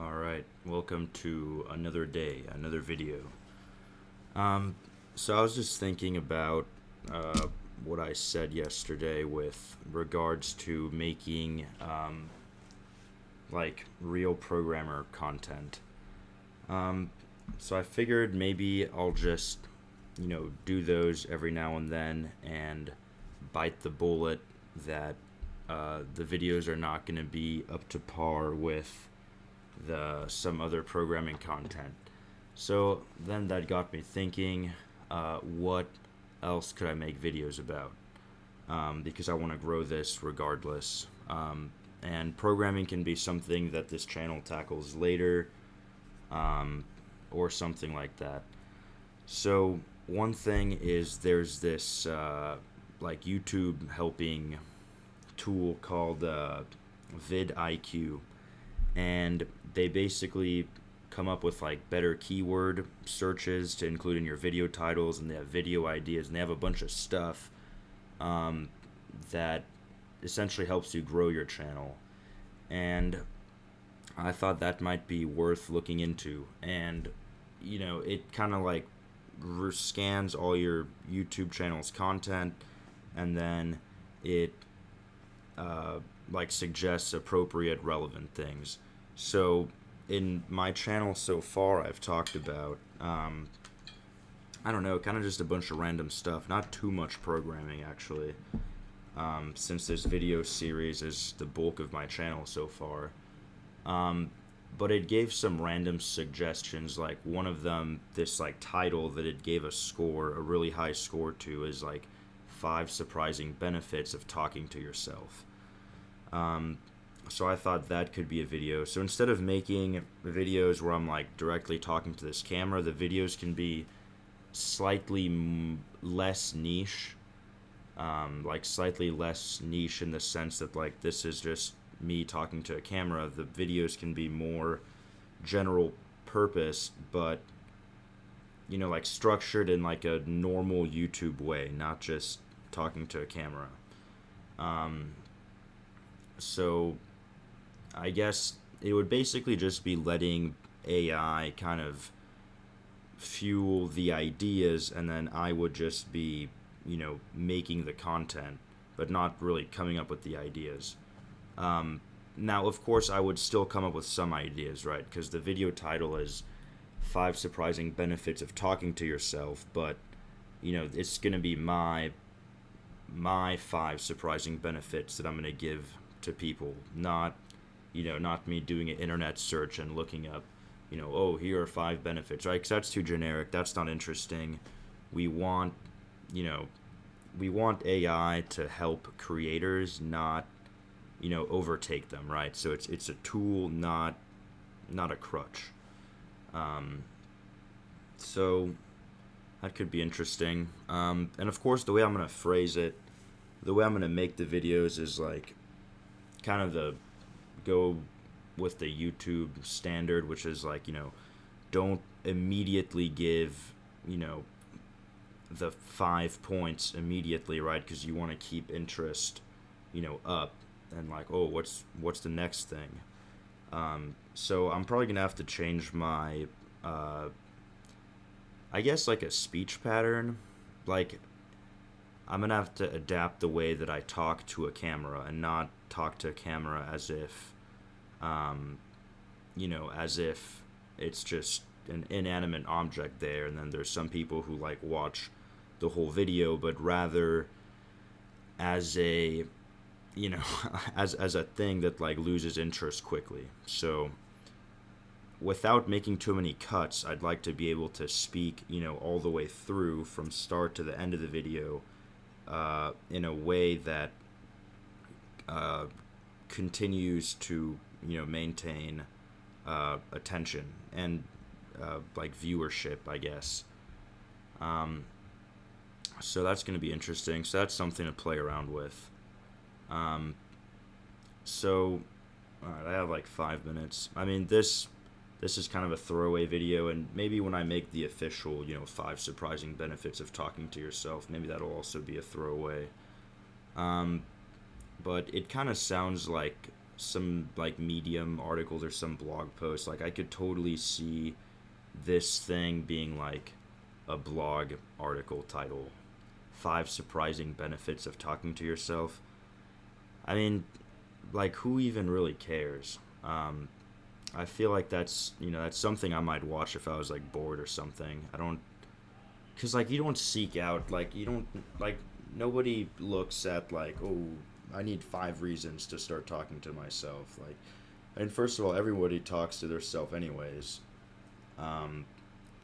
Alright, welcome to another day, another video. Um, so I was just thinking about what I said yesterday with regards to making like real programmer content. Um, so I figured maybe I'll just, do those every now and then and bite the bullet that the videos are not going to be up to par with the some other programming content. So then that got me thinking, what else could I make videos about? Because I want to grow this regardless. And programming can be something that this channel tackles later, um, or something like that. So one thing is there's this like YouTube helping tool called vidIQ, and they basically come up with like better keyword searches to include in your video titles, and they have video ideas, and they have a bunch of stuff um, that essentially helps you grow your channel. And I thought that might be worth looking into. And it kind of like scans all your YouTube channel's content, and then it like suggests appropriate, relevant things. So in my channel so far, I've talked about I don't know, kind of just a bunch of random stuff. Not too much programming actually, since this video series is the bulk of my channel so far. But it gave some random suggestions. Like one of them, this like title that it gave a score, a really high score to, is like 5 surprising benefits of talking to yourself. So I thought that could be a video. So instead of making videos where I'm like directly talking to this camera, the videos can be slightly less niche. Like slightly less niche in the sense that like this is just me talking to a camera. The videos can be more general purpose, but like structured in like a normal YouTube way, not just talking to a camera. So I guess it would basically just be letting AI kind of fuel the ideas, and then I would just be, making the content, but not really coming up with the ideas. Now, of course, I would still come up with some ideas, right? Because the video title is 5 surprising benefits of talking to yourself, but it's gonna be my 5 surprising benefits that I'm gonna give to people, not me doing an internet search and looking up, oh, here are 5 benefits, right? Because that's too generic. That's not interesting. We want, we want AI to help creators, not, overtake them, right? So it's a tool, not a crutch. So that could be interesting. And of course, the way I'm gonna phrase it, the way I'm gonna make the videos is like kind of the go with the YouTube standard, which is like, don't immediately give, the 5 points immediately, right? Because you want to keep interest, up, and like, oh, what's the next thing? So I'm probably gonna have to change my, I guess like a speech pattern. Like I'm gonna have to adapt the way that I talk to a camera, and not talk to a camera as if, as if it's just an inanimate object there, and then there's some people who like watch the whole video, but rather as a, as a thing that like loses interest quickly. So without making too many cuts, I'd like to be able to speak, all the way through from start to the end of the video, in a way that continues to, maintain attention and like viewership, I guess. So that's going to be interesting. So that's something to play around with. So, all right, I have like 5 minutes. I mean, this is kind of a throwaway video, and maybe when I make the official, 5 surprising benefits of talking to yourself, maybe that'll also be a throwaway. But it kind of sounds like some like Medium articles or some blog post, like I could totally see this thing being like a blog article title, 5 surprising benefits of talking to yourself. I mean, like who even really cares? I feel like that's something I might watch if I was like bored or something. I don't, cause like you don't seek out, like you don't, like nobody looks at like, oh, I need 5 reasons to start talking to myself. Like, and first of all, everybody talks to their self anyways. Um,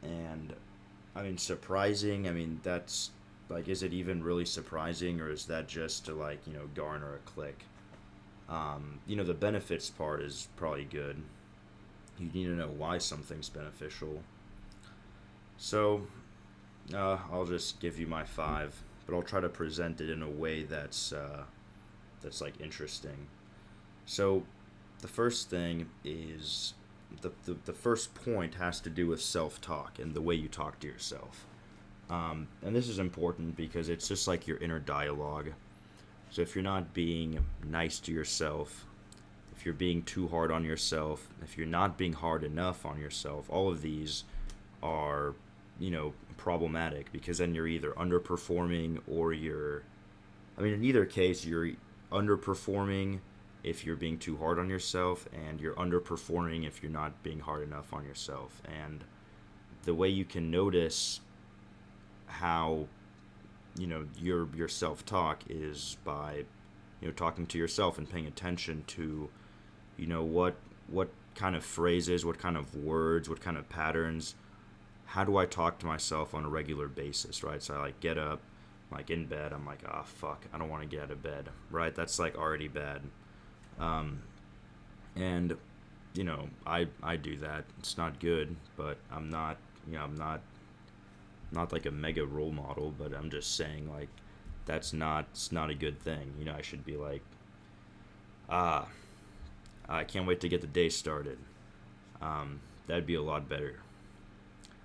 and I mean, surprising. I mean, that's like, is it even really surprising, or is that just to like garner a click? The benefits part is probably good. You need to know why something's beneficial. So, I'll just give you my 5, but I'll try to present it in a way that's like interesting. So, the first thing is the first point has to do with self talk and the way you talk to yourself. And this is important because it's just like your inner dialogue. So if you're not being nice to yourself, if you're being too hard on yourself, if you're not being hard enough on yourself, all of these are, problematic because then you're either underperforming or I mean, in either case, you're underperforming if you're being too hard on yourself, and you're underperforming if you're not being hard enough on yourself. And the way you can notice how your self talk is by talking to yourself and paying attention to what kind of phrases, what kind of words, what kind of patterns. How do I talk to myself on a regular basis, right? So I like get up, like in bed, I'm like, ah, fuck, I don't want to get out of bed, right? That's like already bad. Um, and I do that. It's not good, but I'm not like a mega role model, but I'm just saying like it's not a good thing. I should be like, ah, I can't wait to get the day started. That'd be a lot better.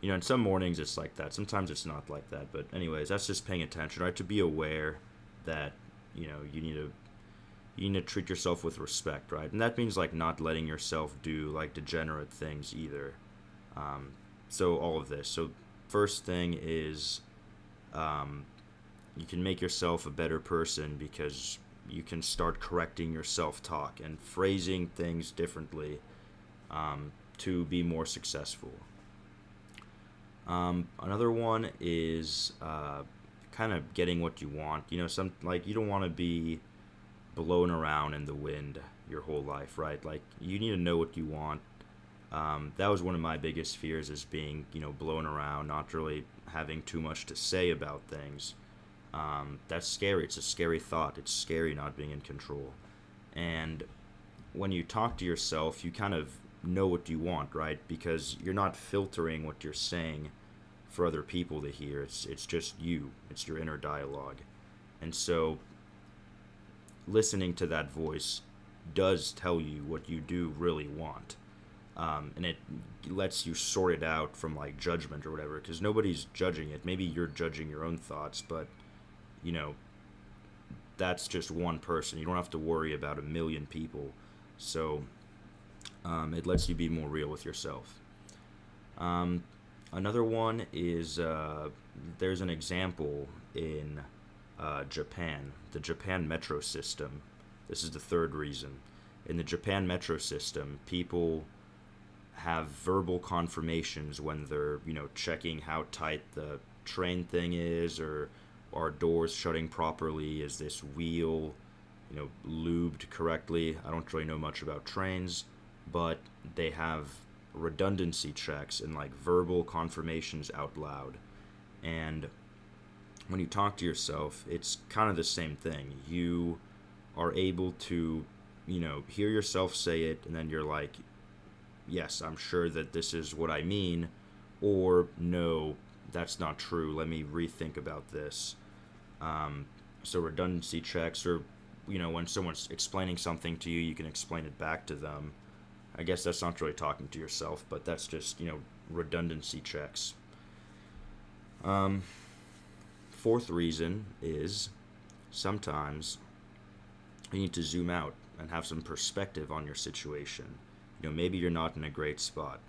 In some mornings it's like that. Sometimes it's not like that. But anyways, that's just paying attention, right? To be aware that you need to treat yourself with respect, right? And that means like not letting yourself do like degenerate things either. Um, so all of this. So first thing is, um, you can make yourself a better person because you can start correcting your self-talk and phrasing things differently, to be more successful. Another one is kind of getting what you want. Some like you don't want to be blown around in the wind your whole life, right? Like you need to know what you want. That was one of my biggest fears, is being blown around, not really having too much to say about things. That's scary. It's a scary thought. It's scary not being in control. And when you talk to yourself, you kind of know what you want, right? Because you're not filtering what you're saying for other people to hear. It's just you. It's your inner dialogue. And so listening to that voice does tell you what you do really want. And it lets you sort it out from like judgment or whatever, because nobody's judging it. Maybe you're judging your own thoughts, but you know that's just one person. You don't have to worry about a million people. So it lets you be more real with yourself. Um, Another one is, there's an example in Japan, the Japan metro system. This is the third reason. In the Japan metro system, people have verbal confirmations when they're, checking how tight the train thing is, or are doors shutting properly, is this wheel, lubed correctly. I don't really know much about trains, but they have redundancy checks and like verbal confirmations out loud. And when you talk to yourself, it's kind of the same thing. You are able to, hear yourself say it, and then you're like, yes, I'm sure that this is what I mean, or no, that's not true. Let me rethink about this. So redundancy checks, or when someone's explaining something to you, you can explain it back to them. I guess that's not really talking to yourself, but that's just redundancy checks. Um, Fourth reason is sometimes you need to zoom out. and have some perspective on your situation. Maybe you're not in a great spot.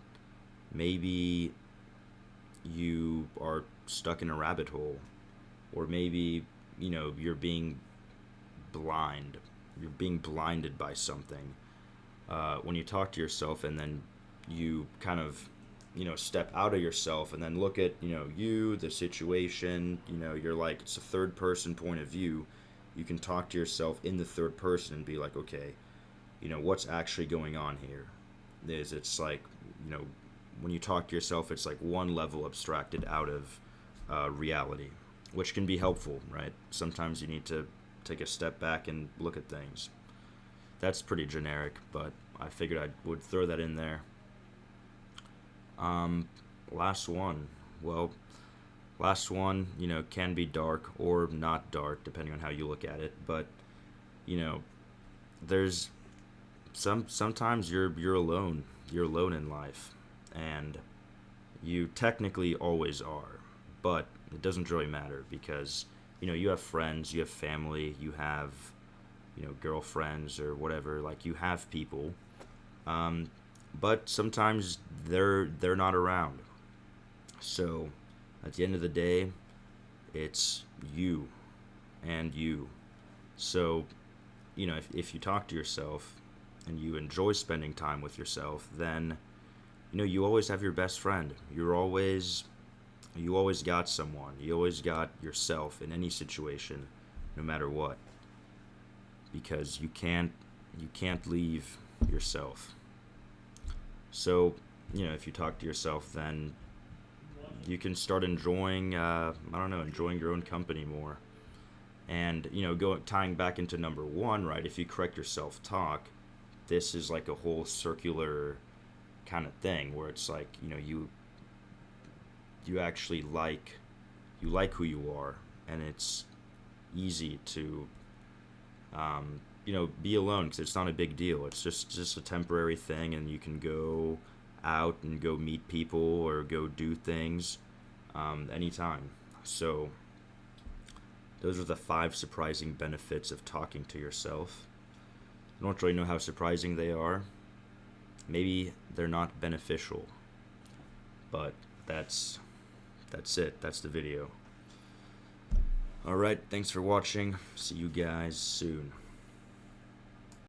Maybe you are stuck in a rabbit hole, or maybe you're being blind. You're being blinded by something. When you talk to yourself and then you kind of step out of yourself and then look at you, the situation, you're like, it's a third person point of view. You can talk to yourself in the third person and be like, okay, what's actually going on here. It's like, when you talk to yourself, it's like one level abstracted out of reality, which can be helpful, right? Sometimes you need to take a step back and look at things. That's pretty generic, but I figured I would throw that in there. Last one. Well, last one, can be dark or not dark, depending on how you look at it. But, there's sometimes you're alone. You're alone in life, and you technically always are. But it doesn't really matter because you have friends, you have family, you have girlfriends or whatever. Like, you have people, but sometimes they're not around. So at the end of the day, it's you and you. So if you talk to yourself and you enjoy spending time with yourself, then you always have your best friend. You always got someone. You always got yourself in any situation, no matter what. Because you can't leave yourself. So, if you talk to yourself, then you can start enjoying enjoying your own company more. And tying back into number one, right? If you correct your self-talk, this is like a whole circular kind of thing where it's like you actually like who you are, and it's easy to be alone because it's not a big deal. It's just a temporary thing, and you can go out and go meet people or go do things anytime. So those are the 5 surprising benefits of talking to yourself. I don't really know how surprising they are. Maybe they're not beneficial, but that's it. That's the video. Alright, thanks for watching. See you guys soon.